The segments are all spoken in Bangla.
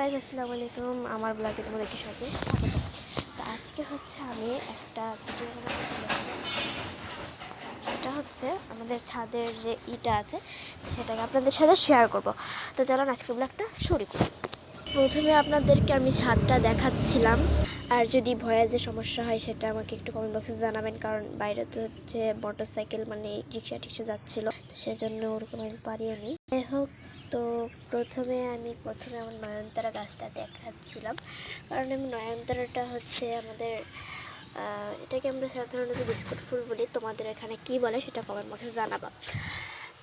গাইজ আসসালামু আলাইকুম, আমার ব্লগে তোমাদেরকে সবাইকে স্বাগত। তো আজকে হচ্ছে আমি একটা ভিডিও সেটা হচ্ছে আমাদের ছাদের যে ইটা আছে সেটাকে আপনাদের সাথে শেয়ার করব। তো চলুন আজকে ব্লগটা শুরু করি। প্রথমে আপনাদেরকে আমি ছাদটা দেখাচ্ছিলাম, আর যদি ভয়েসে সমস্যা হয় সেটা আমাকে একটু কমেন্ট বক্সে জানাবেন, কারণ বাইরে তো হচ্ছে মোটরসাইকেল মানে রিক্সা যাচ্ছিলো, তো সেজন্য ওরকম আমি পারিও নি। যাই হোক, তো প্রথমে আমার নয়নতারা গাছটা দেখাচ্ছিলাম, কারণ আমি নয়নতারাটা হচ্ছে আমাদের এটাকে আমরা সাধারণত বিস্কুট ফুল বলি, তোমাদের এখানে কি বলে সেটা কমেন্ট বক্সে জানাবা।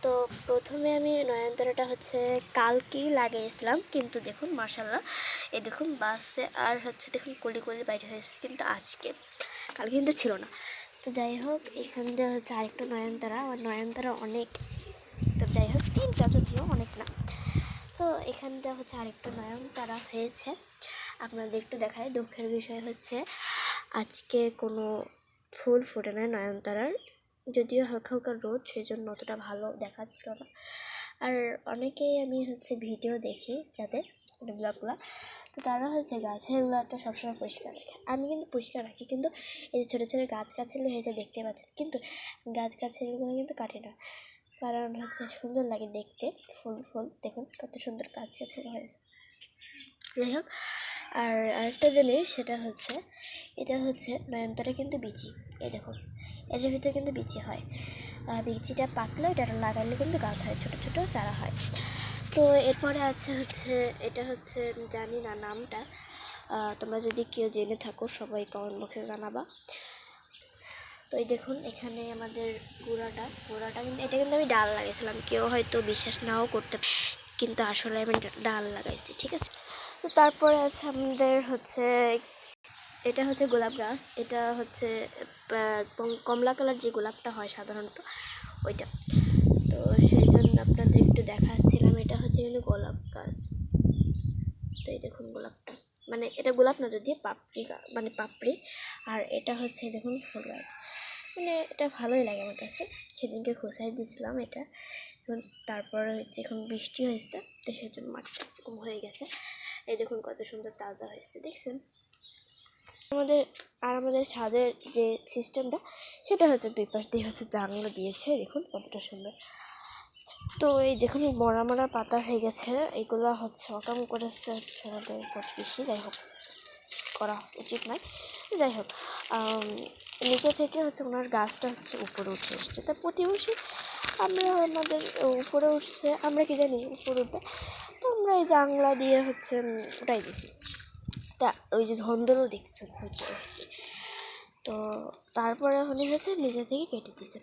তো প্রথমে আমি নয়নতারাটা হচ্ছে কালকেই লাগিয়েছিলাম, কিন্তু দেখুন মাশাআল্লাহ এই দেখুন বাসে আর হচ্ছে দেখুন কলি বাইরে হয়েছে, কিন্তু কালকে কিন্তু ছিল না। তো যাই হোক, এখান দিয়ে হচ্ছে আরেকটা নয়নতারা, আমার নয়নতারা অনেক, তো যাই হোক 3-4 যদিও অনেক না। তো এখান দিয়ে হচ্ছে আরেকটা নয়নতারা হয়েছে, আপনাদের একটু দেখায়। দুঃখের বিষয় হচ্ছে আজকে কোনো ফুল ফোটে না নয়নতারার, যদিও হালকা হালকা রোদ, সেই জন্য অতটা ভালো দেখাচ্ছিল না। আর অনেকেই আমি হচ্ছে ভিডিও দেখি যাদের ব্লগগুলো, তো তারা হচ্ছে গাছেরগুলোটা সবসময় পরিষ্কার রাখে। আমি কিন্তু পরিষ্কার রাখি, কিন্তু এই যে ছোটো ছোটো গাছগাছালি হয়েছে দেখতে পাচ্ছেন, কিন্তু গাছগাছালিগুলো কিন্তু কাটে না, কারণ হচ্ছে সুন্দর লাগে দেখতে। ফুল দেখুন কত সুন্দর গাছগাছালি হয়েছে। যাই হোক, আর আরেকটা জিনিস সেটা হচ্ছে এটা হচ্ছে নয়নতারা কিন্তু বিচি, এই দেখুন এটার ভিতরে কিন্তু বিচি হয়, বিচিটা পাকলে এটা লাগালে কিন্তু গাছ হয়, ছোটো ছোটো চারা হয়। তো এরপরে হচ্ছে এটা হচ্ছে জানি না নামটা, তোমরা যদি কেউ জেনে থাকো সবাই কমেন্ট বক্সে জানাবা। তো এই দেখুন এখানে আমাদের গোড়াটা কিন্তু এটা কিন্তু আমি ডাল লাগাইছিলাম, কেউ হয়তো বিশ্বাস নাও করতে, কিন্তু আসলে আমি ডাল লাগাইছি, ঠিক আছে। তো তারপরে আছে আমাদের হচ্ছে এটা হচ্ছে গোলাপ গাছ, এটা হচ্ছে কমলা কালার যে গোলাপটা হয় সাধারণত ওইটা, তো সেই জন্য আপনাদের একটু দেখাচ্ছিলাম। এটা হচ্ছে কিন্তু গোলাপ গাছ, তো এই দেখুন গোলাপটা, মানে এটা গোলাপ না যদি পাপড়ি, আর এটা হচ্ছে দেখুন ফুল গাছ, মানে এটা ভালোই লাগে আমার কাছে। সেদিনকে খোসাই দিয়েছিলাম এটা, এখন তারপরে হচ্ছে এখন বৃষ্টি হয়েছে, তো সেই জন্য মাঠটা এরকম হয়ে গেছে। এই দেখুন কত সুন্দর তাজা হয়েছে, দেখছেন। আমাদের ছাদের যে সিস্টেমটা সেটা হচ্ছে দুই পাশ দিয়ে হচ্ছে জানলা দিয়েছে, দেখুন কতটা সুন্দর। তো এই দেখুন মরা পাতা হয়ে গেছে, এগুলো হচ্ছে অকাম করেছে হচ্ছে আমাদের প্রতিবেশী, যাই হোক করা উচিত নয়। যাই হোক, নিচে থেকে হচ্ছে ওনার গাছটা হচ্ছে উপরে উঠে এসছে, তা প্রতিবেশী আমরা আমাদের উপরে উঠছে, আমরা কি জানি উপরে উঠবে, তো আমরা এই জানলা দিয়ে হচ্ছে উঠাই দিছি। তা ওই যে ধন্দলও দেখছেন হচ্ছে, তো তারপরে হয়েছে নিজে থেকে কেটে দিয়েছে।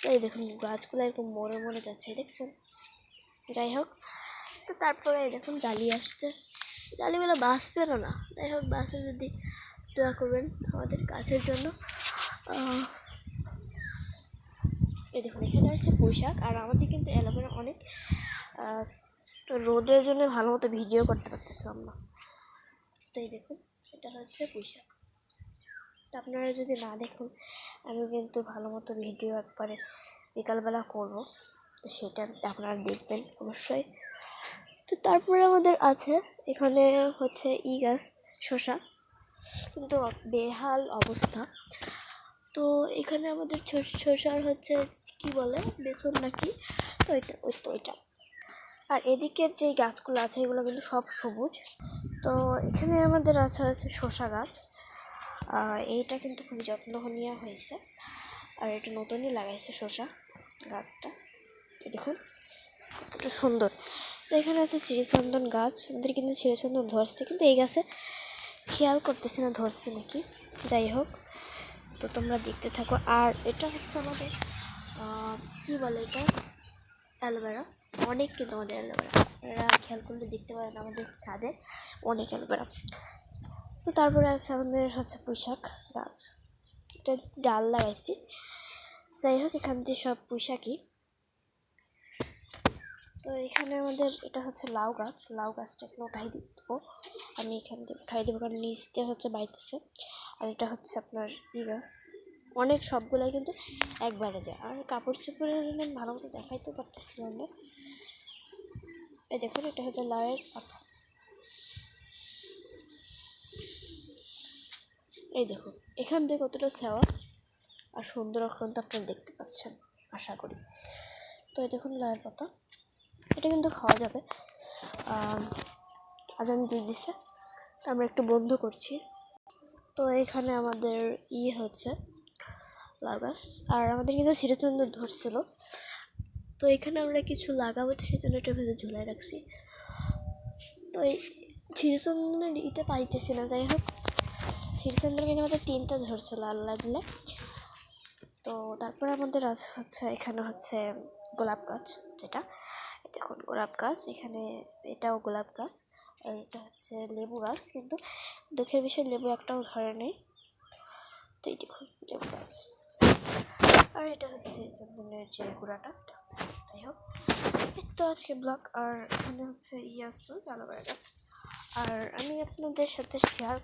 তো এই দেখুন গাছগুলো এরকম মরে যাচ্ছে, দেখছেন। যাই হোক, তো তারপরে দেখুন জালি আসছে, জালিগুলো বাঁচবে না, যাই হোক বাসে যদি দোয়া করবেন আমাদের গাছের জন্য। এই দেখুন এখানে হচ্ছে পুঁইশাক, আর আমাদের কিন্তু অ্যালোভেরা অনেক, তো রোদের জন্য ভালো মতো ভিডিও করতে পারতেছিলাম না। তো এই দেখুন এটা হচ্ছে পুঁইশাক, তো আপনারা যদি না দেখুন আমি কিন্তু ভালো মতো ভিডিও একবারে বিকালবেলা করব, তো সেটা আপনারা দেখবেন অবশ্যই। তো তারপরে আমাদের আছে এখানে হচ্ছে গাছ শসা, কিন্তু বেহাল অবস্থা। তো এখানে আমাদের শসার হচ্ছে কি বলে বেসন নাকি, তো ওইটা আর এদিকের যে গাছগুলো আছে এগুলো কিন্তু সব সবুজ। তো এখানে আমাদের আছে শসা গাছ, এইটা কিন্তু খুব যত্ন নেওয়া হয়েছে, আর এটা নতুনই লাগাইছে শসা গাছটা, দেখুন কতটা সুন্দর। তো এখানে আছে শ্রীচন্দন গাছ, আমাদের কিন্তু শ্রীচন্দন ধরছে, কিন্তু এই গাছে খেয়াল করতেছি না ধরছে নাকি, যাই হোক তো তোমরা দেখতে থাকো। আর এটা হচ্ছে আমাদের কী বলে এটা অ্যালোভেরা, অনেক কিন্তু আমাদের অ্যালোভেরা, আপনারা খেয়াল করলে দেখতে পারেন আমাদের ছাদে অনেক অ্যালোভেরা। তো তারপরে আছে আমাদের হচ্ছে পুঁইশাক গাছ, এটা ডাল লাগাইছি। যাই হোক এখান থেকে সব পুঁইশাকই। তো এখানে আমাদের এটা হচ্ছে লাউ গাছটাকে উঠাই দেবো, আমি এখান থেকে উঠাই দেবো কারণ নিচতে হচ্ছে বাইতেছে। আর এটা হচ্ছে আপনার গাছ, অনেক সবগুলাই কিন্তু একবারে দেয়, আর কাপড় চোপড়ের জন্য ভালো মতো দেখাইতে পারতেছিলাম না। এই দেখুন এটা হচ্ছে লাউয়ের পাতা, এই দেখুন এখান থেকে কতটা সেওয়া আর সুন্দর অত্যন্ত আপনারা দেখতে পাচ্ছেন আশা করি। তো এই দেখুন লাউয়ের পাতা, এটা কিন্তু খাওয়া যাবে। আজান দিয়ে দিছে, তো আমরা একটু বন্ধ করছি। তো এখানে আমাদের হচ্ছে লাউ গাছ, আর আমাদের কিন্তু চিরচন্দন ধরছিল, তো এখানে আমরা কিছু লাগাবো, তো সেই জন্য এটা ভেতরে ঝুলাই রাখছি। তো এই চিরচন্দনের পাইতেছি না, যাই হোক চিরচন্দন কিন্তু আমাদের 3টা ধরছিল আল্লাহ দিলে। তো তারপরে আমাদের আছে হচ্ছে এখানে হচ্ছে গোলাপ গাছ, যেটা দেখুন গোলাপ গাছ, এখানে এটাও গোলাপ গাছ, আর এটা হচ্ছে লেবু গাছ, কিন্তু দুঃখের বিষয় লেবু একটাও ধরে নেই। তো এই দেখুন লেবু গাছ, আর এটা হচ্ছে চিরচন্দনের যে গুঁড়াটা। যাই হোক তো আজকে ব্লগ, আর এখানে হচ্ছে আসছে অ্যালোভেরা গাছ, আর আমি আপনাদের সাথে শেয়ার